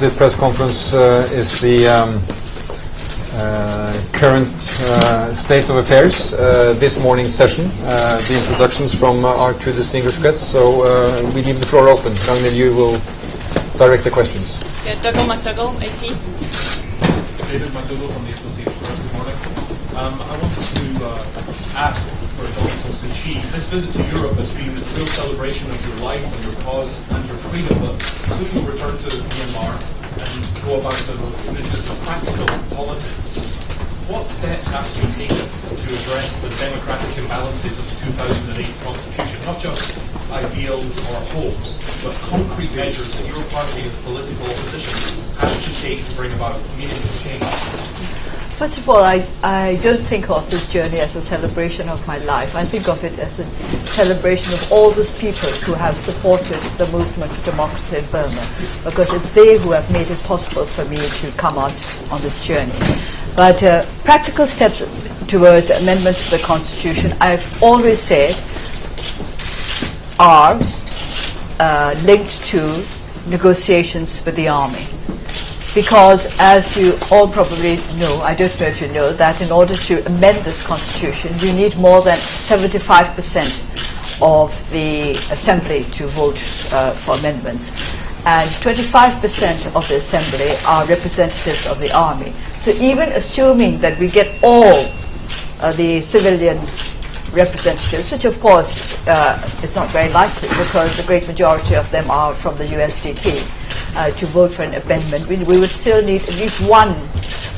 of this press conference is the current state of affairs, this morning's session, the introductions from our two distinguished guests. So we leave the floor open. Ragnhild, you will direct the questions. Yeah, Dougal McDougall, AP. David McDougall from the Associated Press. Good morning. I wanted to ask for Donald's chief. This visit to Europe has been a real celebration of your life and your cause and your freedom, but soon you'll return to Myanmar and go about the business of practical politics. What steps have to be taken to address the democratic imbalances of the 2008 constitution? Not just ideals or hopes, but concrete measures that your party as political opposition has to take to bring about meaningful change. First of all, I don't think of this journey as a celebration of my life. I think of it as a celebration of all those people who have supported the movement for democracy in Burma, because it's they who have made it possible for me to come out on this journey. But practical steps towards amendments to the Constitution, I've always said, are linked to negotiations with the army. Because, as you all probably know, I don't know if you know, that in order to amend this constitution, you need more than 75% of the assembly to vote for amendments. And 25% of the assembly are representatives of the army. So even assuming that we get all the civilian representatives, which of course is not very likely because the great majority of them are from the USDP, to vote for an amendment, we would still need at least one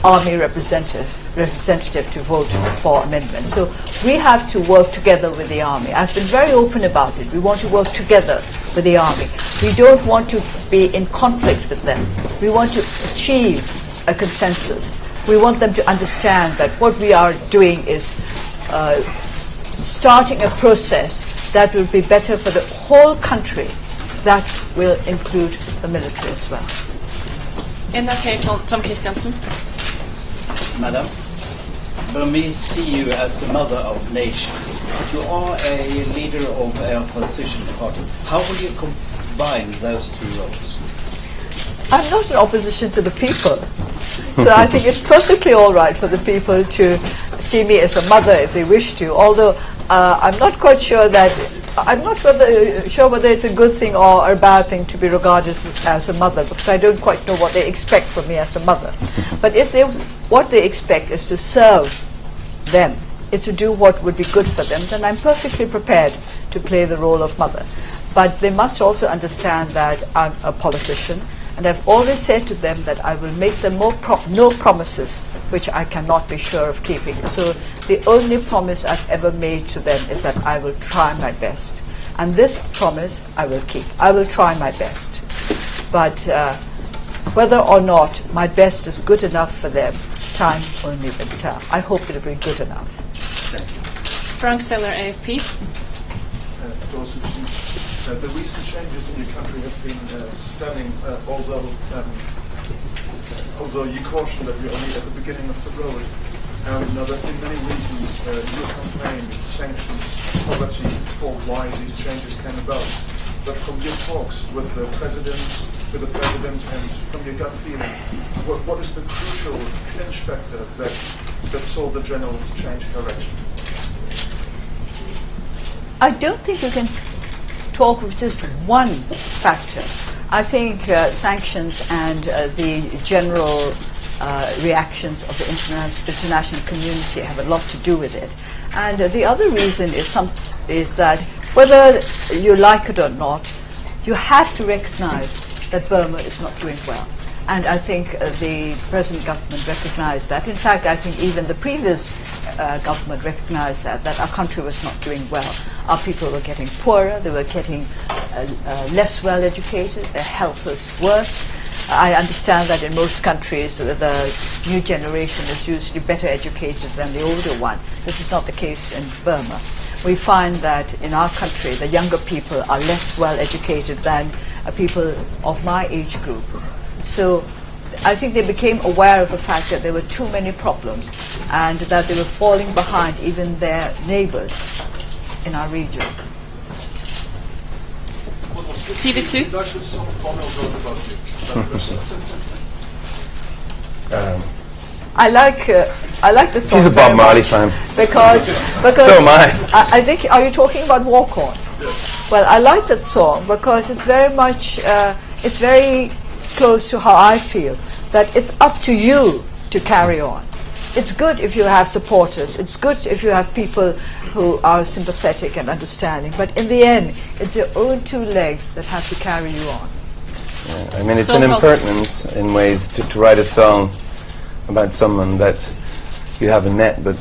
army representative to vote for amendment. So we have to work together with the army. I've been very open about it. We want to work together with the army. We don't want to be in conflict with them. We want to achieve a consensus. We want them to understand that what we are doing is starting a process that will be better for the whole country. That will include the military as well. NRK, Tom Christiansen. Madam, Burmese see you as a mother of nations. You are a leader of a opposition party. How will you combine those two roles? I'm not in opposition to the people. So I think it's perfectly all right for the people to see me as a mother if they wish to, although I'm not quite sure that I'm not sure whether it's a good thing or a bad thing to be regarded as a mother, because I don't quite know what they expect from me as a mother. But if what they expect is to serve them, is to do what would be good for them, then I'm perfectly prepared to play the role of mother. But they must also understand that I'm a politician, and I've always said to them that I will make them no promises which I cannot be sure of keeping. So the only promise I've ever made to them is that I will try my best. And this promise I will keep. I will try my best. But whether or not my best is good enough for them, time only will tell. I hope it will be good enough. Frank Seller, AFP. The recent changes in your country have been stunning, although you caution that we're only at the beginning of the road. Now, there have been many reasons you campaign, sanctions, poverty, for why these changes came about. But from your talks with the president, and from your gut feeling, what is the crucial clinch factor that saw the generals change direction? I don't think you can talk of just one factor. I think sanctions and the general reactions of the international community have a lot to do with it. And the other reason is that whether you like it or not, you have to recognize that Burma is not doing well. And I think the present government recognized that. In fact, I think even the previous government recognized that our country was not doing well. Our people were getting poorer, they were getting less well educated, their health was worse. I understand that in most countries the new generation is usually better educated than the older one. This is not the case in Burma. We find that in our country the younger people are less well educated than people of my age group. So I think they became aware of the fact that there were too many problems and that they were falling behind even their neighbors in our region. What was TV2. Like the song Bono wrote about you. I like the song. She's a Bob very Marley much fan. because So am I. I think, are you talking about Walk On? Well, I like that song because it's very much it's very close to how I feel, that it's up to you to carry on. It's good if you have supporters. It's good if you have people who are sympathetic and understanding. But in the end, it's your own two legs that have to carry you on. Yeah, I mean, it's an impertinence in ways to write a song about someone that you haven't met, but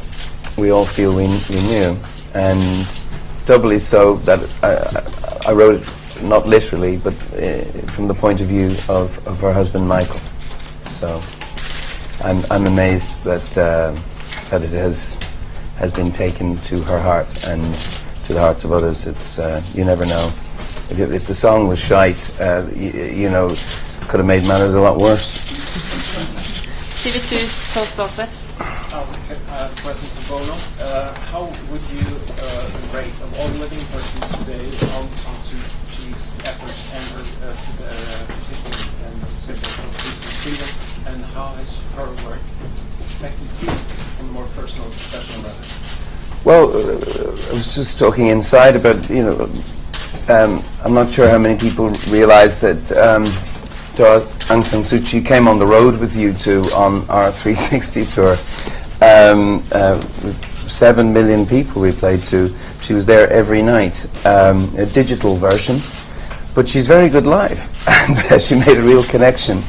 we all feel we knew. And doubly so that I wrote it not literally, but from the point of view of her husband, Michael. So I'm amazed that that it has been taken to her heart and to the hearts of others. It's you never know. If the song was shite, you know, could have made matters a lot worse. TV2 Toastdalset. Question for Bono. How would you rate of all living persons today Aung San Suu Kyi's efforts and her position and symbol of peace and freedom, and how has her work affected you on a more personal, professional level? Well, I was just talking inside about, you know, I'm not sure how many people realize that Aung San Suu Kyi came on the road with U2 on our 360 tour. 7 million people we played to. She was there every night, a digital version, but she's very good live, and she made a real connection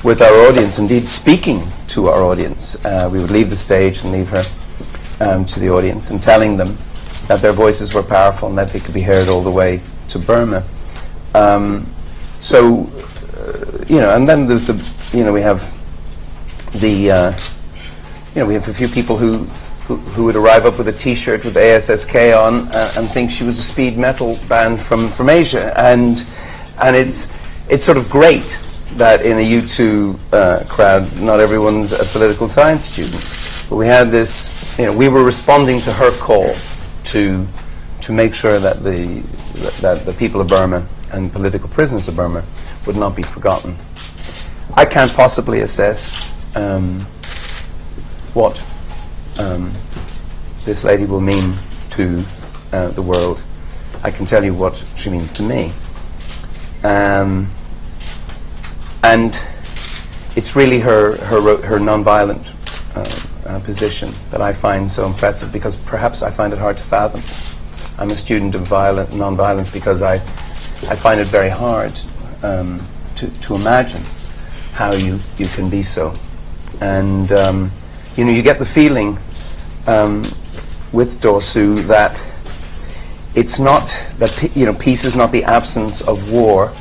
with our audience, indeed speaking to our audience. We would leave the stage and leave her to the audience and telling them that their voices were powerful and that they could be heard all the way to Burma. You know, and then there's the, you know, we have the, you know, we have a few people who would arrive up with a T-shirt with ASSK on and think she was a speed metal band from Asia, and it's sort of great that in a U2 crowd, not everyone's a political science student, but we had this, you know, we were responding to her call to make sure that the people of Burma and political prisoners of Burma would not be forgotten. I can't possibly assess what this lady will mean to the world. I can tell you what she means to me. And it's really her non-violent position that I find so impressive, because perhaps I find it hard to fathom. I'm a student of non-violence because I find it very hard to imagine how you can be so. And you know, you get the feeling with Daw Suu that it's not that you know, peace is not the absence of war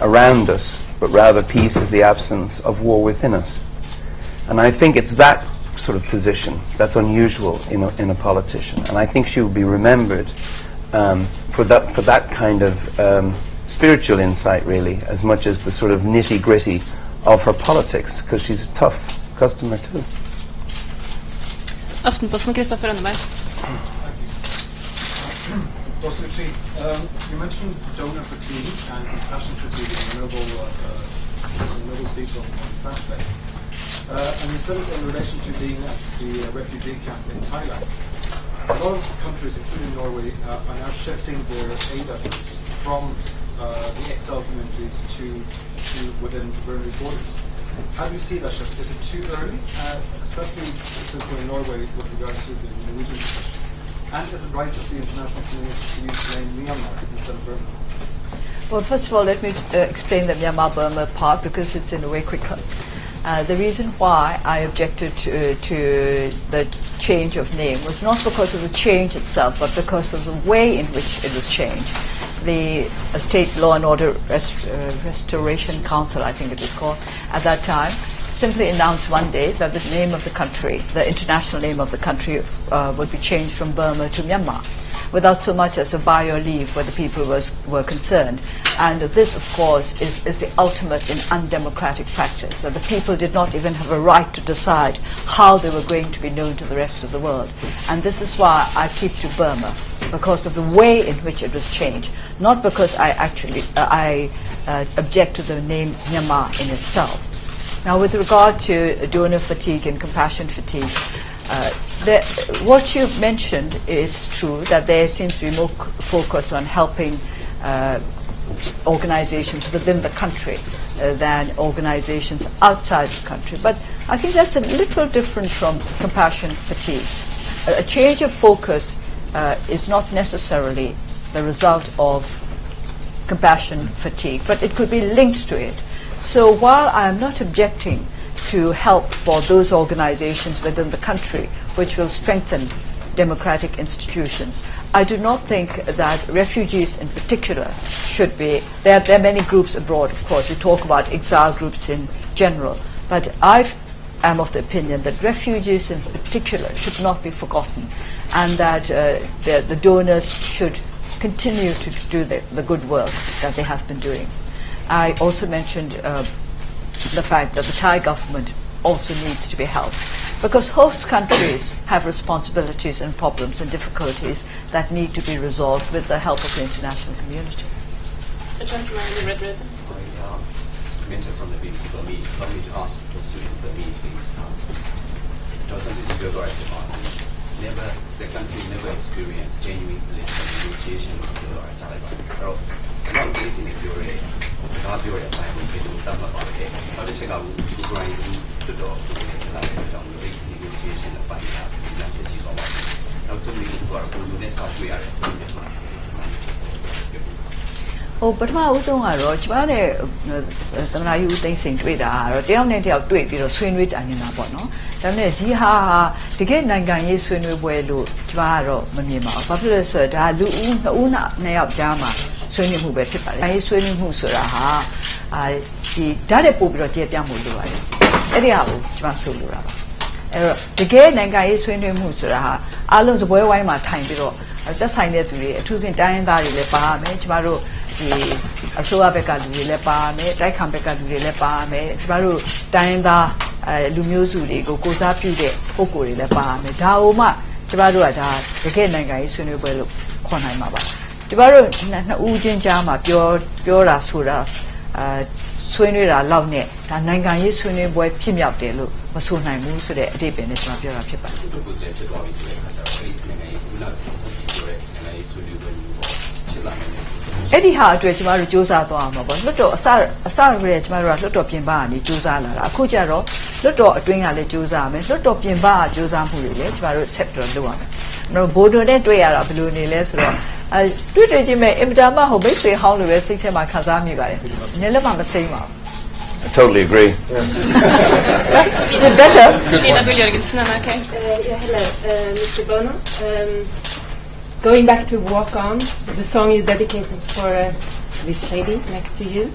around us, but rather peace is the absence of war within us. And I think it's that sort of position that's unusual in a politician. And I think she will be remembered for that kind of spiritual insight, really, as much as the sort of nitty-gritty of her politics, because she's a tough customer too. Aftenposten, Kristoffer Rønneberg. Dosuchi, you mentioned donor fatigue and compassion fatigue in the noble speech on Saturday. And you said it in relation to being at the refugee camp in Thailand. A lot of countries, including Norway, are now shifting their aid efforts from the exile communities to within the Burmese borders. How do you see that shift? Is it too early, especially since we're in Norway with regards to the Norwegian position? And is it right of the international community to use the name Myanmar instead of Burma? Well, first of all, let me explain the Myanmar-Burma part, because it's in a way quicker. The reason why I objected to the change of name was not because of the change itself, but because of the way in which it was changed. The State Law and Order Restoration Council, I think it was called, at that time, simply announced one day that the name of the country, the international name of the country, would be changed from Burma to Myanmar, without so much as a buy or leave where the people were concerned. And this, of course, is the ultimate in undemocratic practice, that the people did not even have a right to decide how they were going to be known to the rest of the world. And this is why I keep to Burma. because of the way in which it was changed, not because I object to the name Myanmar in itself. Now, with regard to donor fatigue and compassion fatigue, what you mentioned is true, that there seems to be more focus on helping organizations within the country than organizations outside the country. But I think that's a little different from compassion fatigue. A change of focus is not necessarily the result of compassion fatigue, but it could be linked to it. So while I am not objecting to help for those organizations within the country which will strengthen democratic institutions, I do not think that refugees in particular should be, there are many groups abroad, of course, you talk about exile groups in general, but I am of the opinion that refugees in particular should not be forgotten, and that the donors should continue to do the good work that they have been doing. I also mentioned the fact that the Thai government also needs to be helped, because host countries have responsibilities and problems and difficulties that need to be resolved with the help of the international community. The gentleman in the red ribbon. I mentioned from the BBC Burmese, allow me to ask to suit Burmese, please. The country never experienced genuine political negotiation with the Taliban. So, one case in the Bureau, the Bureau of Time will be done about it. How to check out the grind to the negotiation of finding out the messages of what. Now, to me, for a good news, we are Oh, but my also are roch, but I use things in Twitter, or the only tweet, you know, swing with and in a bono. Then the get Nangan is when we wear Twaro, Mamima, popular sir, Una, Nayab Jama, swimming who bet. I swimming who suraha, the Dadapu Jamudu. Anyhow, Jamasura. The get Nangan is when we musuraha. Alon's boy, why my time below. That's I need to be a two thing dying that lepa, Mechmaru. The Soa Becca du Lepa, Dicam Becca du Lepa, Baru, Dinda, Lumuzuli, Goza Pude, Fokuri Lepa, Dauma, Tabaru, the Kenanga is when you will Konamaba. Tabaru, Ujin Jama, Pura Sura, Swinura Lovne, and Nanga is when you boy Pim up there, look, was soon I move to the deep in the Pura Pipa. Anyhow, to Maru Josa to Amabo, Lotto, a Sarvage Mara, Lotto Pimbani, Josala, Akujaro, Lotto, doing a Josa, Lotto Pimba, Josa Puli, Maru Scepter Luana. No Bodo Netway are blue less. I do the Jimmy, Imdama, who basically how the West my Kazami by Nelama same. I totally agree. That's better. Nina Björgensen, okay. Hello, Mr. Bono. Going back to Walk On, the song you dedicated for this lady next to you,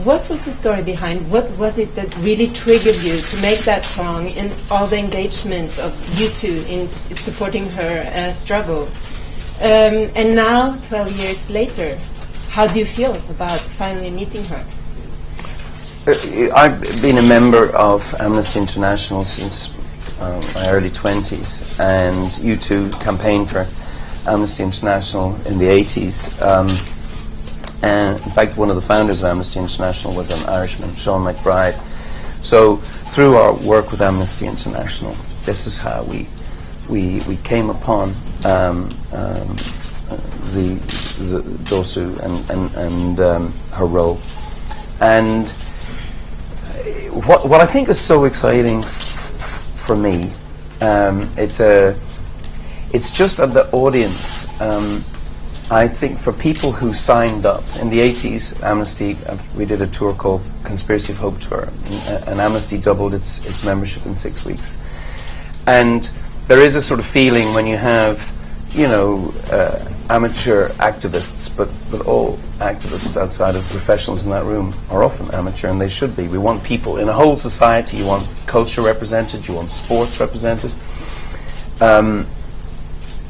what was the story behind? What was it that really triggered you to make that song and all the engagement of you two in supporting her struggle? And now, 12 years later, how do you feel about finally meeting her? I've been a member of Amnesty International since my early 20s, and U2 campaigned for Amnesty International in the 80s. And in fact, one of the founders of Amnesty International was an Irishman, Sean McBride. So through our work with Amnesty International, this is how we came upon the Dosu and her role. And what I think is so exciting for me, it's just that the audience, I think for people who signed up in the 80s, Amnesty, we did a tour called Conspiracy of Hope Tour, and Amnesty doubled its membership in 6 weeks. And there is a sort of feeling when you have, you know, amateur activists, but all activists outside of professionals in that room are often amateur, and they should be. We want people in a whole society. You want culture represented, you want sports represented.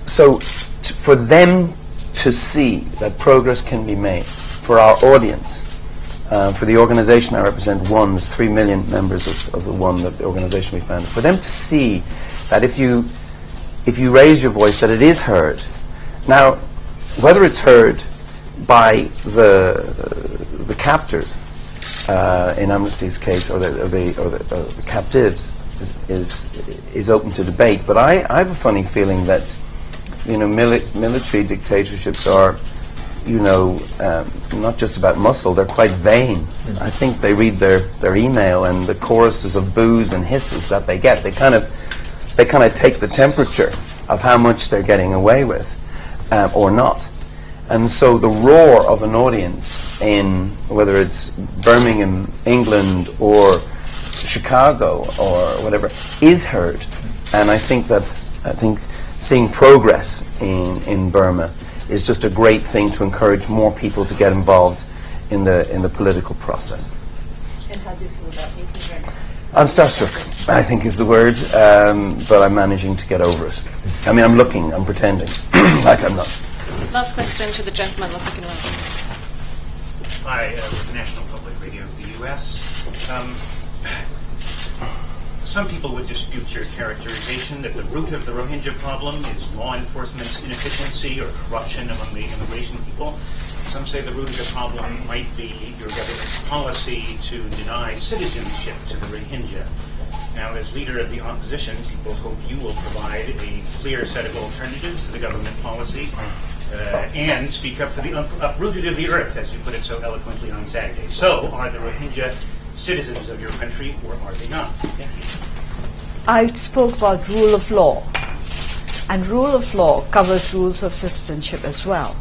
So for them to see that progress can be made, for our audience, for the organization I represent, One, there's 3 million members of the One, the organization we founded, for them to see that if you raise your voice, that it is heard, Now, whether it's heard by the captors in Amnesty's case or the captives is open to debate. But I have a funny feeling that, you know, military dictatorships are, you know, not just about muscle, they're quite vain. I think they read their email and the choruses of boos and hisses that they get, they kind of take the temperature of how much they're getting away with or not. And so the roar of an audience in, whether it's Birmingham, England, or Chicago, or whatever, is heard. And I think seeing progress in Burma is just a great thing to encourage more people to get involved in the political process. And how do you feel about meeting? I'm starstruck, I think is the word, but I'm managing to get over it. I mean, I'm pretending like I'm not. Last question to the gentleman, the second row. Hi, with National Public Radio of the U.S. Some people would dispute your characterization that the root of the Rohingya problem is law enforcement's inefficiency or corruption among the immigration people. Some say the root of the problem might be your government's policy to deny citizenship to the Rohingya. Now, as leader of the opposition, people hope you will provide a clear set of alternatives to the government policy and speak up for the uprooted of the earth, as you put it so eloquently on Saturday. So, are the Rohingya citizens of your country, or are they not? Thank you. I spoke about rule of law, and rule of law covers rules of citizenship as well.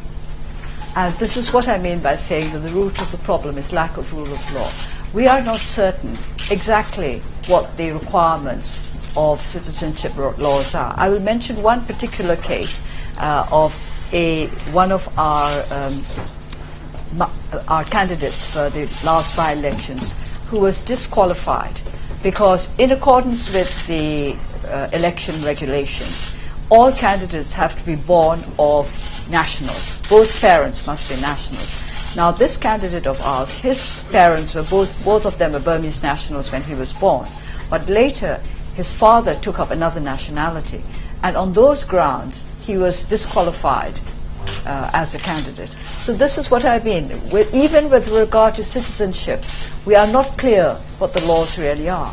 And this is what I mean by saying that the root of the problem is lack of rule of law. We are not certain exactly what the requirements of citizenship laws are. I will mention one particular case of one of our candidates for the last by-elections who was disqualified because, in accordance with the election regulations, all candidates have to be born of nationals. Both parents must be nationals. Now, this candidate of ours, his parents were both of them were Burmese nationals when he was born, but later his father took up another nationality, and on those grounds he was disqualified as a candidate. So this is what I mean. Even with regard to citizenship, we are not clear what the laws really are.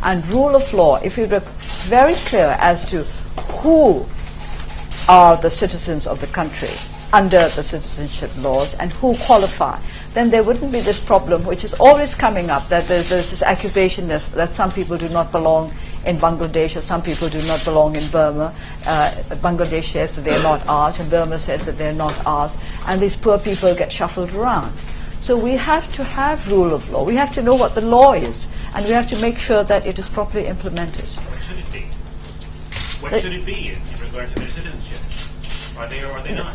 And rule of law, if we were very clear as to who are the citizens of the country under the citizenship laws and who qualify, then there wouldn't be this problem which is always coming up, that there's this accusation that some people do not belong in Bangladesh or some people do not belong in Burma. Bangladesh says that they're not ours and Burma says that they're not ours, and these poor people get shuffled around. So we have to have rule of law. We have to know what the law is, and we have to make sure that it is properly implemented. What should it be? What should it be in regard to their citizenship? Are they or are they not?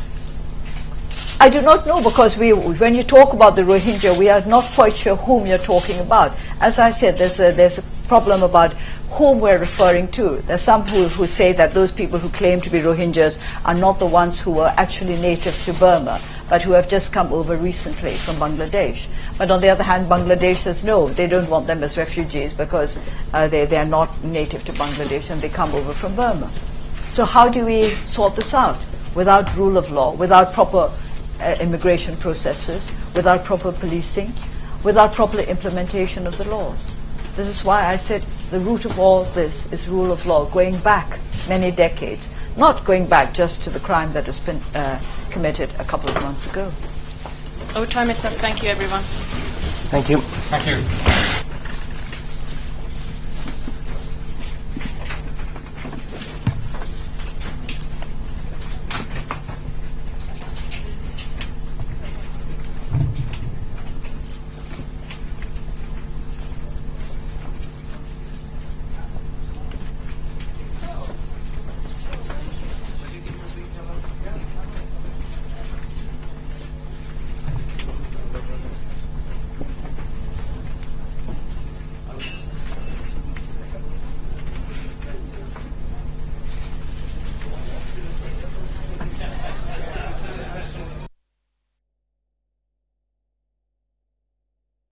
I do not know, because when you talk about the Rohingya, we are not quite sure whom you're talking about. As I said, there's a problem about whom we're referring to. There's some who say that those people who claim to be Rohingyas are not the ones who are actually native to Burma, but who have just come over recently from Bangladesh. But on the other hand, Bangladesh says no, they don't want them as refugees because they are not native to Bangladesh and they come over from Burma. So how do we sort this out? Without rule of law, without proper immigration processes, without proper policing, without proper implementation of the laws. This is why I said the root of all this is rule of law, going back many decades, not going back just to the crime that has been committed a couple of months ago. Our time is up. Thank you, everyone. Thank you. Thank you.